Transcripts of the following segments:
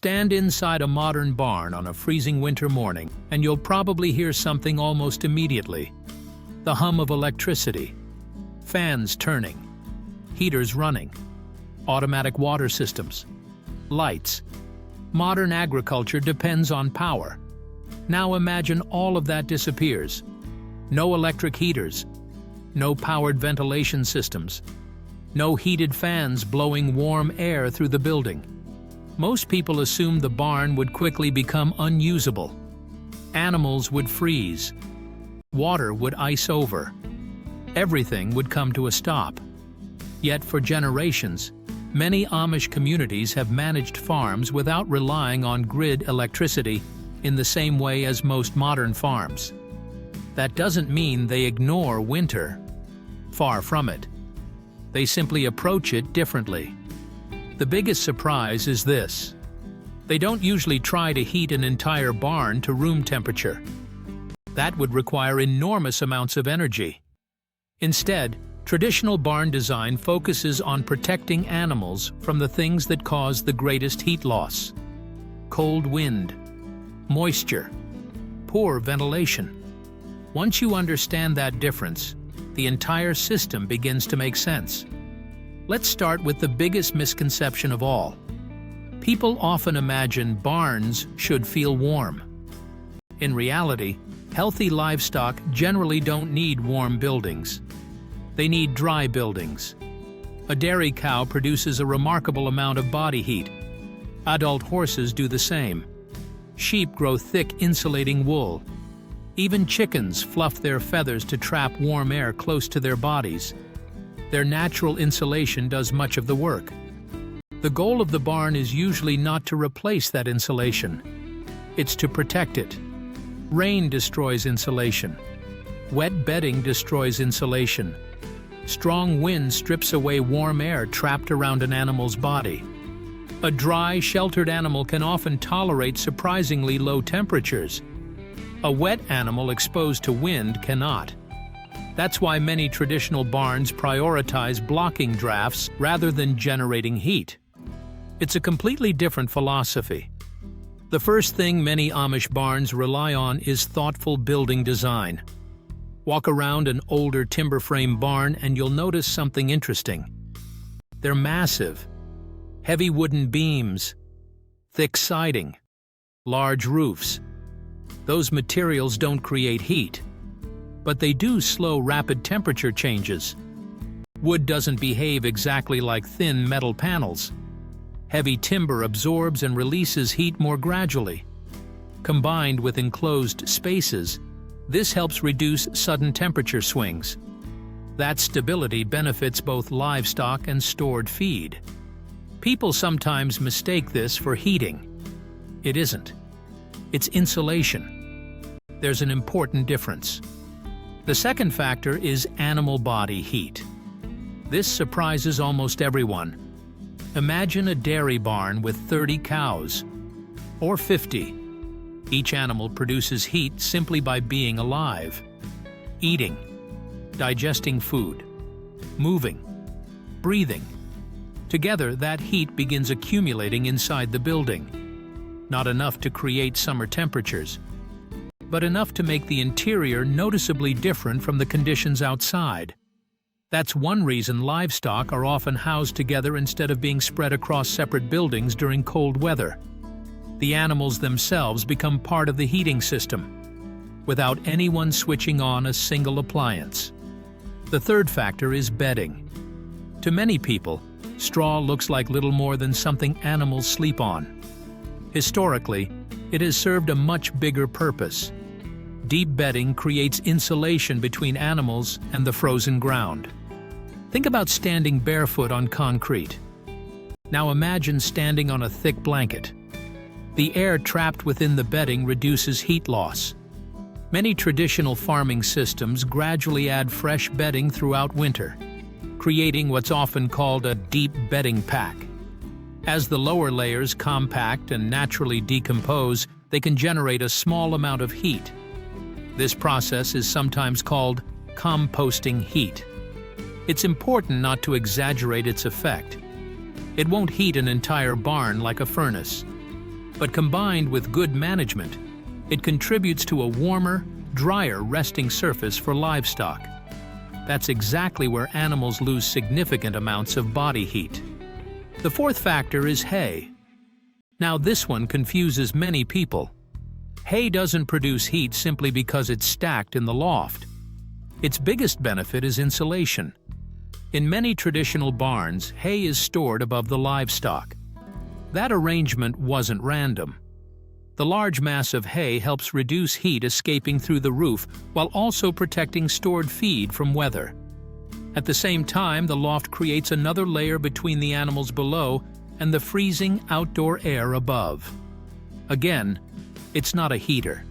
Stand inside a modern barn on a freezing winter morning, and you'll probably hear something almost immediately. The hum of electricity. Fans turning. Heaters running. Automatic water systems. Lights. Modern agriculture depends on power. Now imagine all of that disappears. No electric heaters. No powered ventilation systems. No heated fans blowing warm air through the building. Most people assume the barn would quickly become unusable. Animals would freeze. Water would ice over. Everything would come to a stop. Yet for generations, many Amish communities have managed farms without relying on grid electricity in the same way as most modern farms. That doesn't mean they ignore winter. Far from it. They simply approach it differently. The biggest surprise is this. They don't usually try to heat an entire barn to room temperature. That would require enormous amounts of energy. Instead, traditional barn design focuses on protecting animals from the things that cause the greatest heat loss. Cold wind, moisture, poor ventilation. Once you understand that difference, the entire system begins to make sense. Let's start with the biggest misconception of all. People often imagine barns should feel warm. In reality, healthy livestock generally don't need warm buildings. They need dry buildings. A dairy cow produces a remarkable amount of body heat. Adult horses do the same. Sheep grow thick insulating wool. Even chickens fluff their feathers to trap warm air close to their bodies. Their natural insulation does much of the work. The goal of the barn is usually not to replace that insulation. It's to protect it. Rain destroys insulation. Wet bedding destroys insulation. Strong wind strips away warm air trapped around an animal's body. A dry, sheltered animal can often tolerate surprisingly low temperatures. A wet animal exposed to wind cannot. That's why many traditional barns prioritize blocking drafts rather than generating heat. It's a completely different philosophy. The first thing many Amish barns rely on is thoughtful building design. Walk around an older timber frame barn and you'll notice something interesting. They're massive. Heavy wooden beams, thick siding, large roofs. Those materials don't create heat, but they do slow rapid temperature changes. Wood doesn't behave exactly like thin metal panels. Heavy timber absorbs and releases heat more gradually. Combined with enclosed spaces, this helps reduce sudden temperature swings. That stability benefits both livestock and stored feed. People sometimes mistake this for heating. It isn't. It's insulation. There's an important difference. The second factor is animal body heat. This surprises almost everyone. Imagine a dairy barn with 30 cows, or 50. Each animal produces heat simply by being alive, eating, digesting food, moving, breathing. Together, that heat begins accumulating inside the building. Not enough to create summer temperatures, but enough to make the interior noticeably different from the conditions outside. That's one reason livestock are often housed together instead of being spread across separate buildings during cold weather. The animals themselves become part of the heating system, without anyone switching on a single appliance. The third factor is bedding. To many people, straw looks like little more than something animals sleep on. Historically, it has served a much bigger purpose. Deep bedding creates insulation between animals and the frozen ground. Think about standing barefoot on concrete. Now imagine standing on a thick blanket. The air trapped within the bedding reduces heat loss. Many traditional farming systems gradually add fresh bedding throughout winter, creating what's often called a deep bedding pack. As the lower layers compact and naturally decompose, they can generate a small amount of heat. This process is sometimes called composting heat. It's important not to exaggerate its effect. It won't heat an entire barn like a furnace, But combined with good management, it contributes to a warmer, drier resting surface for livestock. That's exactly where animals lose significant amounts of body heat. The fourth factor is hay. Now this one confuses many people. Hay doesn't produce heat simply because it's stacked in the loft. Its biggest benefit is insulation. In many traditional barns, hay is stored above the livestock. That arrangement wasn't random. The large mass of hay helps reduce heat escaping through the roof while also protecting stored feed from weather. At the same time, the loft creates another layer between the animals below and the freezing outdoor air above. Again, it's not a heater.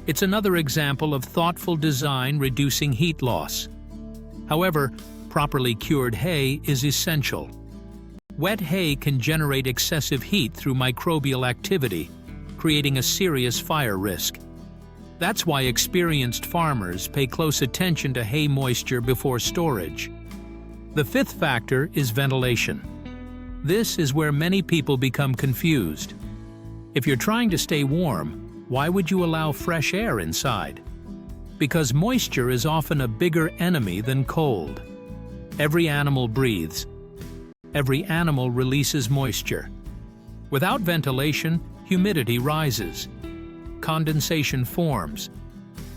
It's another example of thoughtful design reducing heat loss. However, properly cured hay is essential. Wet hay can generate excessive heat through microbial activity, creating a serious fire risk. That's why experienced farmers pay close attention to hay moisture before storage. The fifth factor is ventilation. This is where many people become confused. If you're trying to stay warm, why would you allow fresh air inside? Because moisture is often a bigger enemy than cold. Every animal breathes. Every animal releases moisture. Without ventilation, humidity rises. Condensation forms.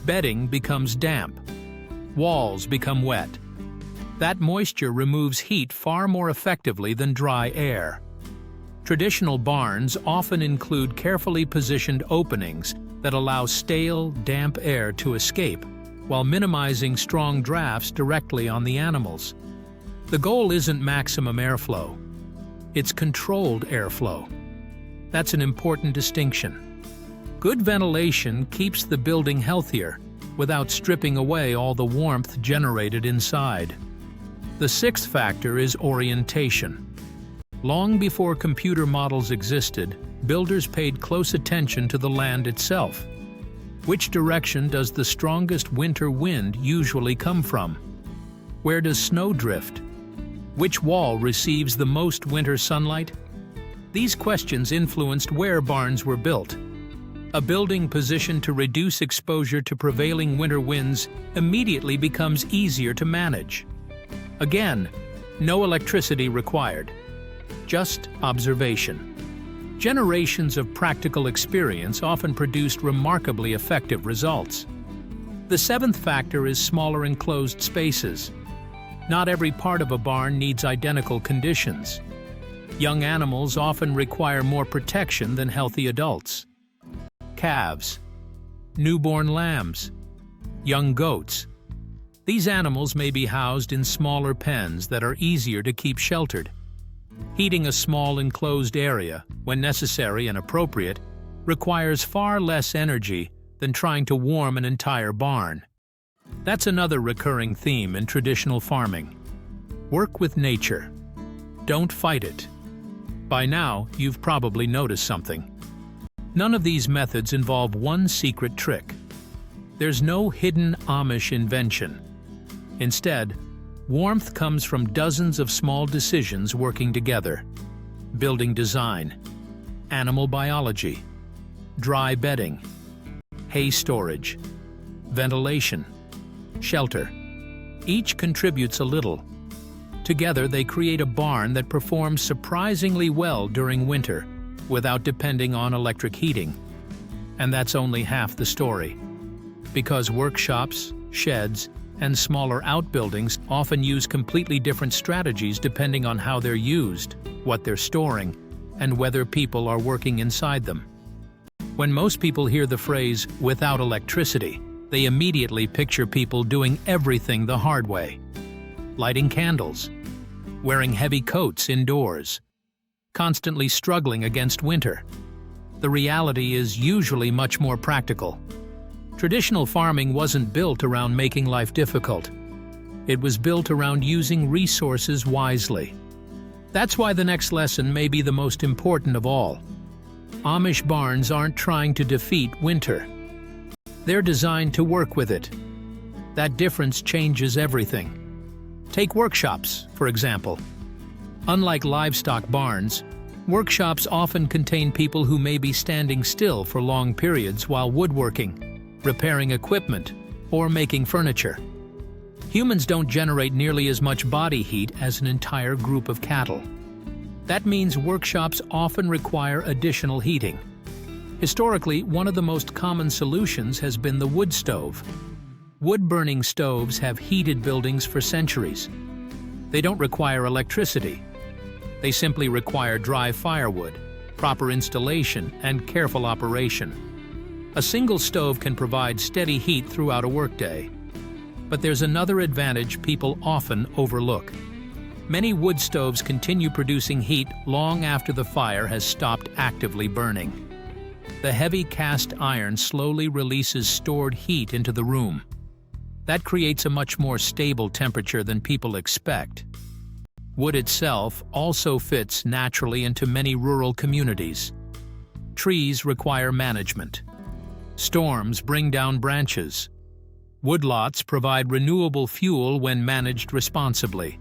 Bedding becomes damp. Walls become wet. That moisture removes heat far more effectively than dry air. Traditional barns often include carefully positioned openings that allow stale, damp air to escape, while minimizing strong drafts directly on the animals. The goal isn't maximum airflow. It's controlled airflow. That's an important distinction. Good ventilation keeps the building healthier without stripping away all the warmth generated inside. The sixth factor is orientation. Long before computer models existed, builders paid close attention to the land itself. Which direction does the strongest winter wind usually come from? Where does snow drift? Which wall receives the most winter sunlight? These questions influenced where barns were built. A building positioned to reduce exposure to prevailing winter winds immediately becomes easier to manage. Again, no electricity required. Just observation. Generations of practical experience often produced remarkably effective results. The seventh factor is smaller enclosed spaces. Not every part of a barn needs identical conditions. Young animals often require more protection than healthy adults. Calves, newborn lambs, young goats. These animals may be housed in smaller pens that are easier to keep sheltered. Heating a small enclosed area, when necessary and appropriate, requires far less energy than trying to warm an entire barn. That's another recurring theme in traditional farming. Work with nature. Don't fight it. By now, you've probably noticed something. None of these methods involve one secret trick. There's no hidden Amish invention. Instead, warmth comes from dozens of small decisions working together. Building design, animal biology, dry bedding, hay storage, ventilation, shelter. Each contributes a little. Together they create a barn that performs surprisingly well during winter, without depending on electric heating. And that's only half the story. Because workshops, sheds, and smaller outbuildings often use completely different strategies depending on how they're used, what they're storing, and whether people are working inside them. When most people hear the phrase, "without electricity," they immediately picture people doing everything the hard way. Lighting candles, wearing heavy coats indoors, constantly struggling against winter. The reality is usually much more practical. Traditional farming wasn't built around making life difficult. It was built around using resources wisely. That's why the next lesson may be the most important of all. Amish barns aren't trying to defeat winter. They're designed to work with it. That difference changes everything. Take workshops, for example. Unlike livestock barns, Workshops often contain people who may be standing still for long periods while woodworking, repairing equipment, or making furniture. Humans don't generate nearly as much body heat as an entire group of cattle. That means workshops often require additional heating. Historically, one of the most common solutions has been the wood stove. Wood-burning stoves have heated buildings for centuries. They don't require electricity. They simply require dry firewood, proper installation, and careful operation. A single stove can provide steady heat throughout a workday. But there's another advantage people often overlook. Many wood stoves continue producing heat long after the fire has stopped actively burning. The heavy cast iron slowly releases stored heat into the room. That creates a much more stable temperature than people expect. Wood itself also fits naturally into many rural communities. Trees require management. Storms bring down branches. Woodlots provide renewable fuel when managed responsibly.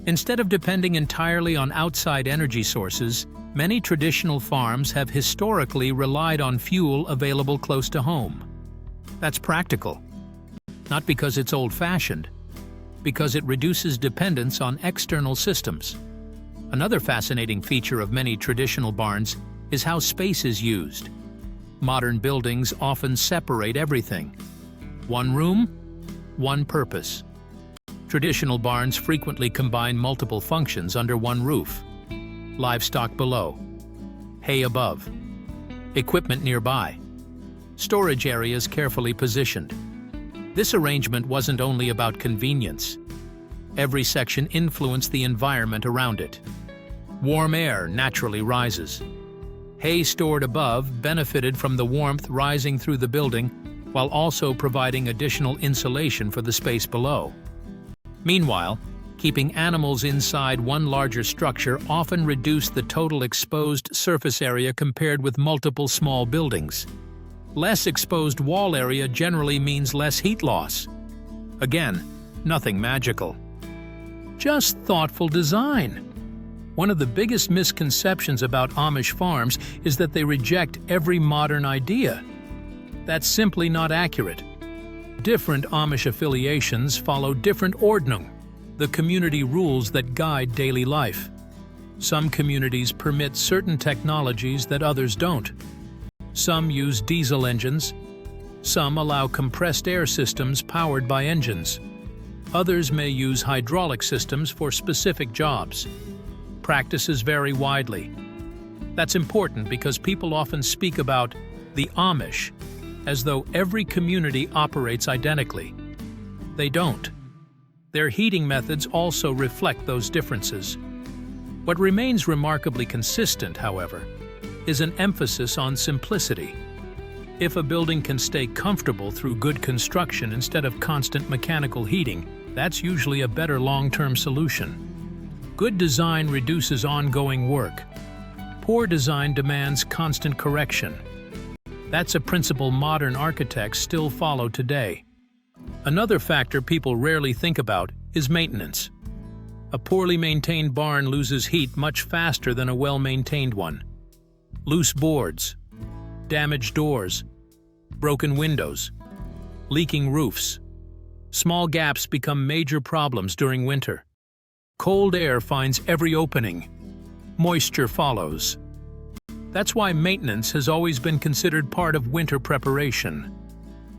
Instead of depending entirely on outside energy sources, many traditional farms have historically relied on fuel available close to home. That's practical. Not because it's old-fashioned, because it reduces dependence on external systems. Another fascinating feature of many traditional barns is how space is used. Modern buildings often separate everything. One room, one purpose. Traditional barns frequently combine multiple functions under one roof. Livestock below, hay above, equipment nearby, storage areas carefully positioned. This arrangement wasn't only about convenience. Every section influenced the environment around it. Warm air naturally rises. Hay stored above benefited from the warmth rising through the building, while also providing additional insulation for the space below. Meanwhile, keeping animals inside one larger structure often reduced the total exposed surface area compared with multiple small buildings. Less exposed wall area generally means less heat loss. Again, nothing magical. Just thoughtful design. One of the biggest misconceptions about Amish farms is that they reject every modern idea. That's simply not accurate. Different Amish affiliations follow different Ordnung, the community rules that guide daily life. Some communities permit certain technologies that others don't. Some use diesel engines. Some allow compressed air systems powered by engines. Others may use hydraulic systems for specific jobs. Practices vary widely. That's important because people often speak about the Amish as though every community operates identically. They don't. Their heating methods also reflect those differences. What remains remarkably consistent, however, is an emphasis on simplicity. If a building can stay comfortable through good construction instead of constant mechanical heating, that's usually a better long-term solution. Good design reduces ongoing work. Poor design demands constant correction. That's a principle modern architects still follow today. Another factor people rarely think about is maintenance. A poorly maintained barn loses heat much faster than a well-maintained one. Loose boards, damaged doors, broken windows, leaking roofs. Small gaps become major problems during winter. Cold air finds every opening. Moisture follows. That's why maintenance has always been considered part of winter preparation.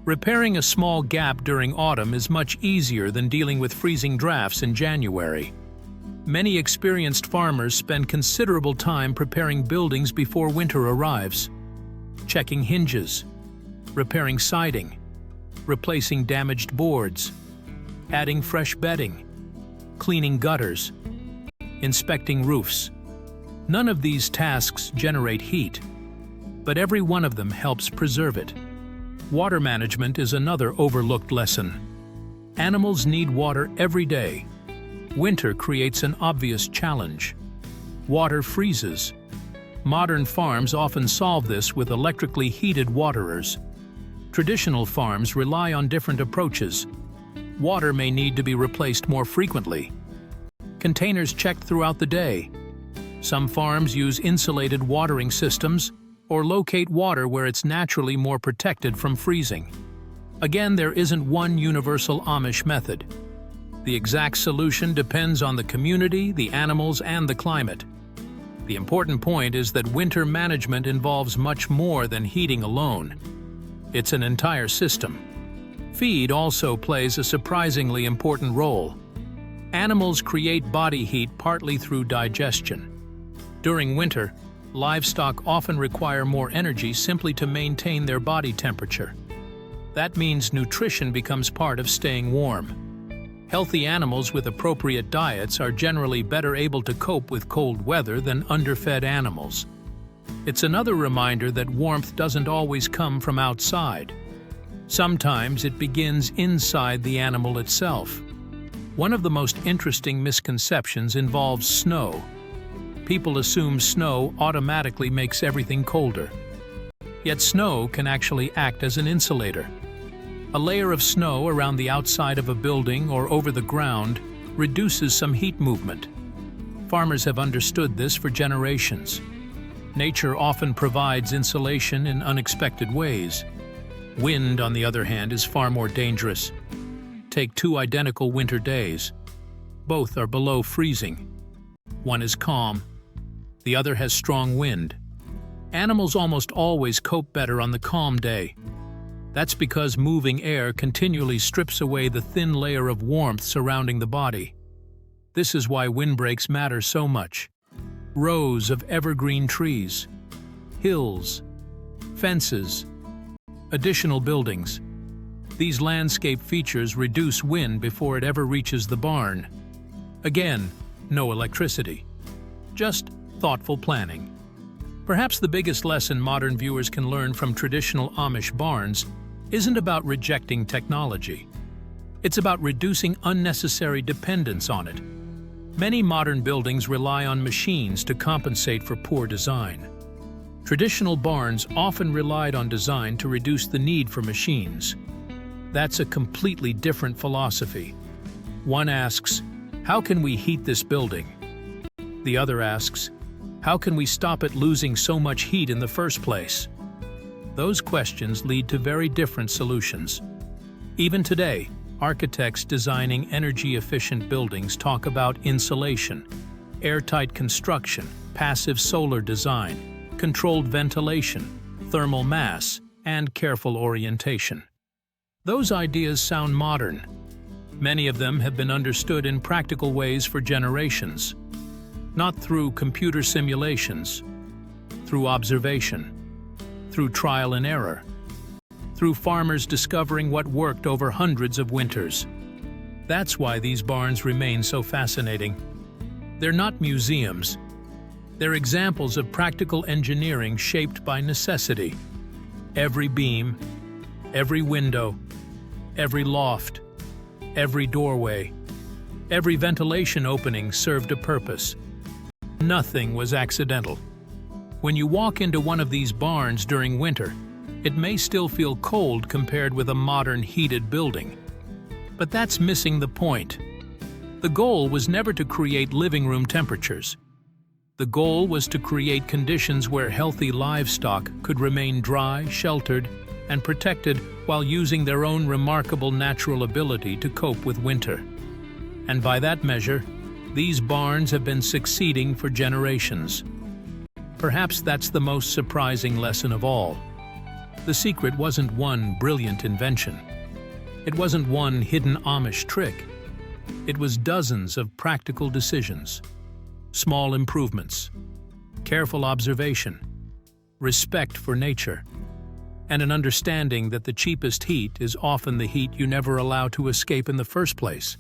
Repairing a small gap during autumn is much easier than dealing with freezing drafts in January. Many experienced farmers spend considerable time preparing buildings before winter arrives. Checking hinges, repairing siding, replacing damaged boards, adding fresh bedding, cleaning gutters, inspecting roofs. None of these tasks generate heat, but every one of them helps preserve it. Water management is another overlooked lesson. Animals need water every day. Winter creates an obvious challenge. Water freezes. Modern farms often solve this with electrically heated waterers. Traditional farms rely on different approaches. Water may need to be replaced more frequently. Containers checked throughout the day. Some farms use insulated watering systems or locate water where it's naturally more protected from freezing. Again, there isn't one universal Amish method. The exact solution depends on the community, the animals, and the climate. The important point is that winter management involves much more than heating alone. It's an entire system. Feed also plays a surprisingly important role. Animals create body heat partly through digestion. During winter, livestock often require more energy simply to maintain their body temperature. That means nutrition becomes part of staying warm. Healthy animals with appropriate diets are generally better able to cope with cold weather than underfed animals. It's another reminder that warmth doesn't always come from outside. Sometimes it begins inside the animal itself. One of the most interesting misconceptions involves snow. People assume snow automatically makes everything colder. Yet snow can actually act as an insulator. A layer of snow around the outside of a building or over the ground reduces some heat movement. Farmers have understood this for generations. Nature often provides insulation in unexpected ways. Wind, on the other hand, is far more dangerous. Take two identical winter days. Both are below freezing. One is calm. The other has strong wind. Animals almost always cope better on the calm day. That's because moving air continually strips away the thin layer of warmth surrounding the body. This is why windbreaks matter so much. Rows of evergreen trees, hills, fences, additional buildings. These landscape features reduce wind before it ever reaches the barn. Again, no electricity. Just thoughtful planning. Perhaps the biggest lesson modern viewers can learn from traditional Amish barns isn't about rejecting technology. It's about reducing unnecessary dependence on it. Many modern buildings rely on machines to compensate for poor design. Traditional barns often relied on design to reduce the need for machines. That's a completely different philosophy. One asks, how can we heat this building? The other asks, how can we stop it losing so much heat in the first place? Those questions lead to very different solutions. Even today, architects designing energy-efficient buildings talk about insulation, airtight construction, passive solar design, controlled ventilation, thermal mass, and careful orientation. Those ideas sound modern. Many of them have been understood in practical ways for generations. Not through computer simulations, through observation, through trial and error, through farmers discovering what worked over hundreds of winters. That's why these barns remain so fascinating. They're not museums. They're examples of practical engineering shaped by necessity. Every beam, every window, every loft, every doorway, every ventilation opening served a purpose. Nothing was accidental. When you walk into one of these barns during winter, it may still feel cold compared with a modern heated building. But that's missing the point. The goal was never to create living room temperatures. The goal was to create conditions where healthy livestock could remain dry, sheltered, and protected while using their own remarkable natural ability to cope with winter. And by that measure, these barns have been succeeding for generations. Perhaps that's the most surprising lesson of all. The secret wasn't one brilliant invention. It wasn't one hidden Amish trick. It was dozens of practical decisions, small improvements, careful observation, respect for nature, and an understanding that the cheapest heat is often the heat you never allow to escape in the first place.